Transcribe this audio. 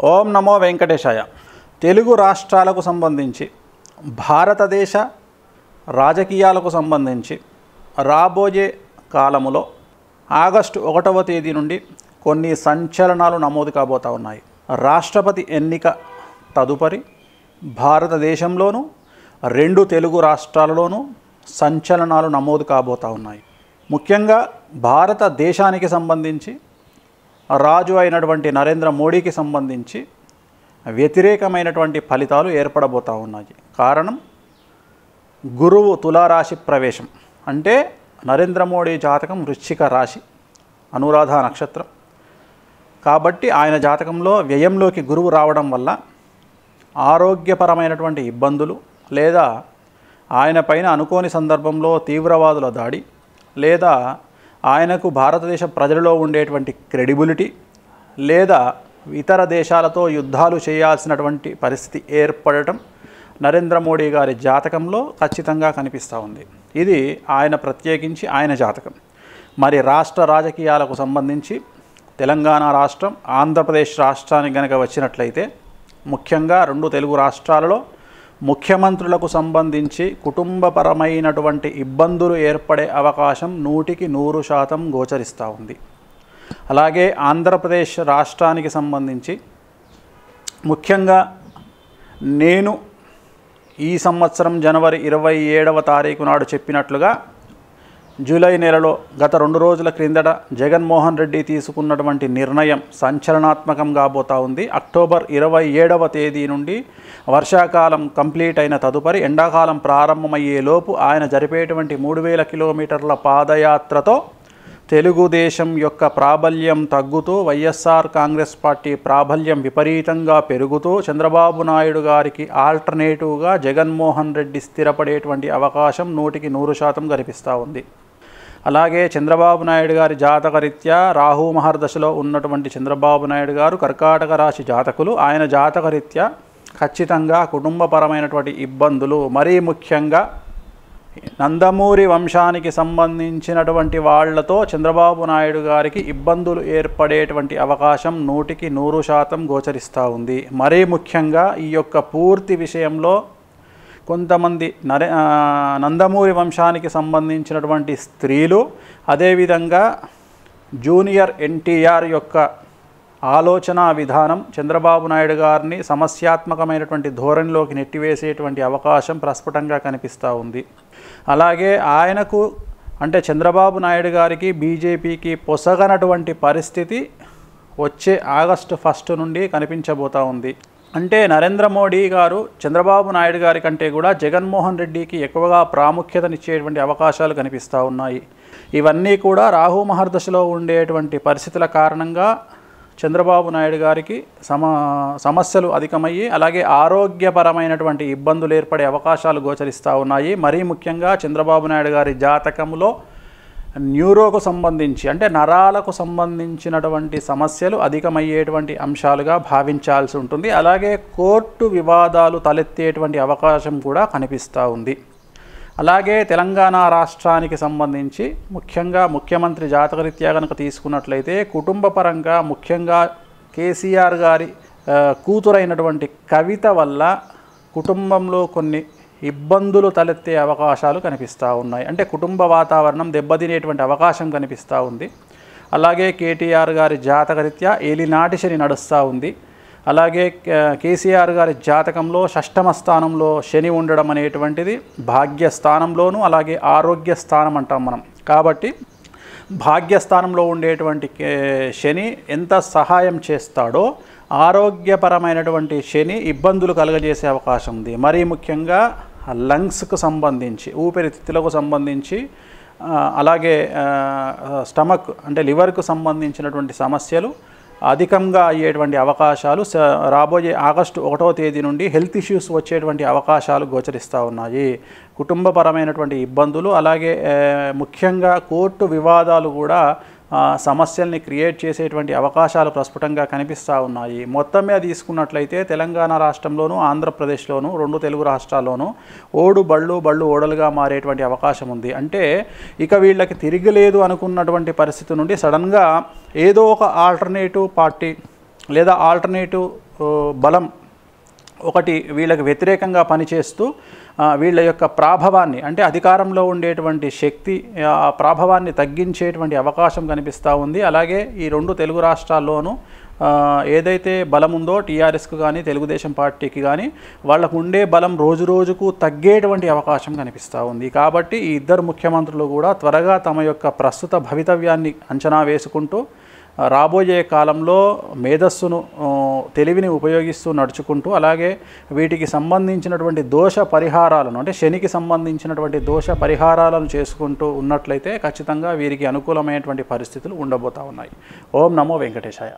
ఓం నమో వెంకటేశాయ. తెలుగు రాష్ట్రాలకు సంబంధించి భారతదేశ రాజకీయాలకు సంబంధించి రాబోయే కాలములో ఆగస్టు 1వ తేదీ నుండి కొన్ని సంచలనాలు నమోదు కాబోతా ఉన్నాయి. రాష్ట్రపతి ఎన్నిక తదుపరి భారతదేశంలోనూ 2 తెలుగు రాష్ట్రాలలోనూ సంచలనాలు నమోదు కాబోతా ఉన్నాయి. ముఖ్యంగా భారతదేశానికి సంబంధించి రాజు అయినటువంటి నరేంద్ర మోడీకి సంబంధించి వ్యతిరేకమైనటువంటి ఫలితాలు ఏర్పడబోతూ ఉన్నాయి. కారణం గురువు తులారాశి ప్రవేశం. అంటే నరేంద్ర మోడీ జాతకం వృశ్చిక రాశి, అనురాధ నక్షత్రం కాబట్టి ఆయన జాతకంలో వ్యయంలోకి గురువు రావడం వల్ల ఆరోగ్యపరమైనటువంటి ఇబ్బందులు లేదా ఆయన పైన అనుకోని సందర్భంలో తీవ్రవాదుల దాడి లేదా ఆయనకు భారతదేశ ప్రజలలో ఉండేటువంటి క్రెడిబిలిటీ లేదా ఇతర దేశాలతో యుద్ధాలు చేయాల్సినటువంటి పరిస్థితి ఏర్పడటం నరేంద్ర మోడీ గారి జాతకంలో ఖచ్చితంగా కనిపిస్తూ ఉంది. ఇది ఆయన ప్రత్యేకించి ఆయన జాతకం. మరి రాష్ట్ర రాజకీయాలకు సంబంధించి తెలంగాణ రాష్ట్రం, ఆంధ్రప్రదేశ్ రాష్ట్రానికి కనుక వచ్చినట్లయితే ముఖ్యంగా 2 తెలుగు రాష్ట్రాలలో ముఖ్యమంత్రులకు సంబంధించి కుటుంబపరమైనటువంటి ఇబ్బందులు ఏర్పడే అవకాశం 100% గోచరిస్తూ ఉంది. అలాగే ఆంధ్రప్రదేశ్ రాష్ట్రానికి సంబంధించి ముఖ్యంగా నేను ఈ సంవత్సరం జనవరి 27వ తారీఖు నాడు చెప్పినట్లుగా జూలై నెలలో గత 2 రోజుల క్రిందట జగన్మోహన్ రెడ్డి తీసుకున్నటువంటి నిర్ణయం సంచలనాత్మకం కాబోతా ఉంది. అక్టోబర్ 27వ తేదీ నుండి వర్షాకాలం కంప్లీట్ అయిన తదుపరి ఎండాకాలం ప్రారంభమయ్యేలోపు ఆయన జరిపేటువంటి 3000 కిలోమీటర్ల పాదయాత్రతో తెలుగుదేశం యొక్క ప్రాబల్యం తగ్గుతూ వైఎస్ఆర్ కాంగ్రెస్ పార్టీ ప్రాబల్యం విపరీతంగా పెరుగుతూ చంద్రబాబు నాయుడు గారికి ఆల్టర్నేటివ్గా జగన్మోహన్ రెడ్డి స్థిరపడేటువంటి అవకాశం 100% కనిపిస్తూ ఉంది. అలాగే చంద్రబాబు నాయుడు గారి జాతకరీత్యా రాహు మహర్దశలో ఉన్నటువంటి చంద్రబాబు నాయుడు గారు కర్కాటక రాశి జాతకులు. ఆయన జాతకరీత్యా ఖచ్చితంగా కుటుంబపరమైనటువంటి ఇబ్బందులు, మరీ ముఖ్యంగా నందమూరి వంశానికి సంబంధించినటువంటి వాళ్లతో చంద్రబాబు నాయుడు గారికి ఇబ్బందులు ఏర్పడేటువంటి అవకాశం 100% గోచరిస్తూ ఉంది. మరీ ముఖ్యంగా ఈ యొక్క పూర్తి విషయంలో కొంతమంది నందమూరి వంశానికి సంబంధించినటువంటి స్త్రీలు, అదేవిధంగా జూనియర్ ఎన్టీఆర్ యొక్క ఆలోచన విధానం చంద్రబాబు నాయుడు గారిని సమస్యాత్మకమైనటువంటి ధోరణిలోకి నెట్టివేసేటువంటి అవకాశం ప్రస్ఫుటంగా కనిపిస్తూ ఉంది. అలాగే ఆయనకు అంటే చంద్రబాబు నాయుడు గారికి బీజేపీకి పొసగనటువంటి పరిస్థితి వచ్చే ఆగస్టు 1 నుండి కనిపించబోతూ ఉంది. అంటే నరేంద్ర మోడీ గారు చంద్రబాబు నాయుడు గారి కంటే కూడా జగన్మోహన్ రెడ్డికి ఎక్కువగా ప్రాముఖ్యతనిచ్చేటువంటి అవకాశాలు కనిపిస్తూ ఉన్నాయి. ఇవన్నీ కూడా రాహు మహర్దశలో ఉండేటువంటి పరిస్థితుల కారణంగా చంద్రబాబు నాయుడు గారికి సమస్యలు అధికమయ్యి అలాగే ఆరోగ్యపరమైనటువంటి ఇబ్బందులు ఏర్పడే అవకాశాలు గోచరిస్తూ ఉన్నాయి. మరీ ముఖ్యంగా చంద్రబాబు నాయుడు గారి జాతకంలో న్యూరోకు సంబంధించి అంటే నరాలకు సంబంధించినటువంటి సమస్యలు అధికమయ్యేటువంటి అంశాలుగా భావించాల్సి ఉంటుంది. అలాగే కోర్టు వివాదాలు తలెత్తేటువంటి అవకాశం కూడా కనిపిస్తూ ఉంది. అలాగే తెలంగాణ రాష్ట్రానికి సంబంధించి ముఖ్యంగా ముఖ్యమంత్రి జాతకరీత్యా కనుక తీసుకున్నట్లయితే కుటుంబపరంగా ముఖ్యంగా కేసీఆర్ గారి కూతురైనటువంటి కవిత వల్ల కుటుంబంలో కొన్ని ఇబ్బందులు తలెత్తే అవకాశాలు కనిపిస్తూ ఉన్నాయి. అంటే కుటుంబ వాతావరణం దెబ్బతినేటువంటి అవకాశం కనిపిస్తూ ఉంది. అలాగే కేటీఆర్ గారి జాతకరీత్యా ఏలినాటి శని నడుస్తూ ఉంది. అలాగే కేసీఆర్ గారి జాతకంలో 6వ స్థానంలో శని ఉండడం అనేటువంటిది భాగ్యస్థానంలోనూ అలాగే ఆరోగ్య స్థానం అంటాం మనం. కాబట్టి భాగ్యస్థానంలో ఉండేటువంటి శని ఎంత సహాయం చేస్తాడో ఆరోగ్యపరమైనటువంటి శని ఇబ్బందులు కలుగజేసే అవకాశం ఉంది. మరీ ముఖ్యంగా లంగ్స్కు సంబంధించి ఊపిరితిత్తులకు సంబంధించి అలాగే స్టమక్ అంటే లివర్కు సంబంధించినటువంటి సమస్యలు అధికంగా అయ్యేటువంటి అవకాశాలు రాబోయే ఆగస్టు 1వ తేదీ నుండి హెల్త్ ఇష్యూస్ వచ్చేటువంటి అవకాశాలు గోచరిస్తూ ఉన్నాయి. కుటుంబపరమైనటువంటి ఇబ్బందులు అలాగే ముఖ్యంగా కోర్టు వివాదాలు కూడా సమస్యల్ని క్రియేట్ చేసేటువంటి అవకాశాలు ప్రస్ఫుటంగా కనిపిస్తూ ఉన్నాయి. మొత్తం మీద తీసుకున్నట్లయితే తెలంగాణ రాష్ట్రంలోనూ ఆంధ్రప్రదేశ్లోనూ 2 తెలుగు రాష్ట్రాల్లోనూ ఓడు బళ్ళు ఓడలుగా మారేటువంటి అవకాశం ఉంది. అంటే ఇక వీళ్ళకి తిరిగిలేదు అనుకున్నటువంటి పరిస్థితి నుండి సడన్గా ఏదో ఒక ఆల్టర్నేటివ్ పార్టీ లేదా ఆల్టర్నేటివ్ బలం ఒకటి వీళ్ళకి వ్యతిరేకంగా పనిచేస్తూ వీళ్ళ యొక్క ప్రాభవాన్ని అంటే అధికారంలో ఉండేటువంటి శక్తి ఆ ప్రాభవాన్ని తగ్గించేటువంటి అవకాశం కనిపిస్తూ ఉంది. అలాగే ఈ రెండు తెలుగు రాష్ట్రాల్లోనూ ఏదైతే బలం ఉందో టీఆర్ఎస్కు కానీ తెలుగుదేశం పార్టీకి కానీ వాళ్ళకు ఉండే బలం రోజు రోజుకు తగ్గేటువంటి అవకాశం కనిపిస్తూ ఉంది. కాబట్టి ఈ ఇద్దరు ముఖ్యమంత్రులు కూడా త్వరగా తమ యొక్క ప్రస్తుత భవితవ్యాన్ని అంచనా వేసుకుంటూ రాబోయే కాలంలో మేధస్సును తెలివిని ఉపయోగిస్తూ నడుచుకుంటూ అలాగే వీటికి సంబంధించినటువంటి దోష పరిహారాలను అంటే శనికి సంబంధించినటువంటి దోష పరిహారాలను చేసుకుంటూ ఉన్నట్లయితే ఖచ్చితంగా వీరికి అనుకూలమైనటువంటి పరిస్థితులు ఉండబోతూ ఉన్నాయి. ఓం నమో వెంకటేశాయ.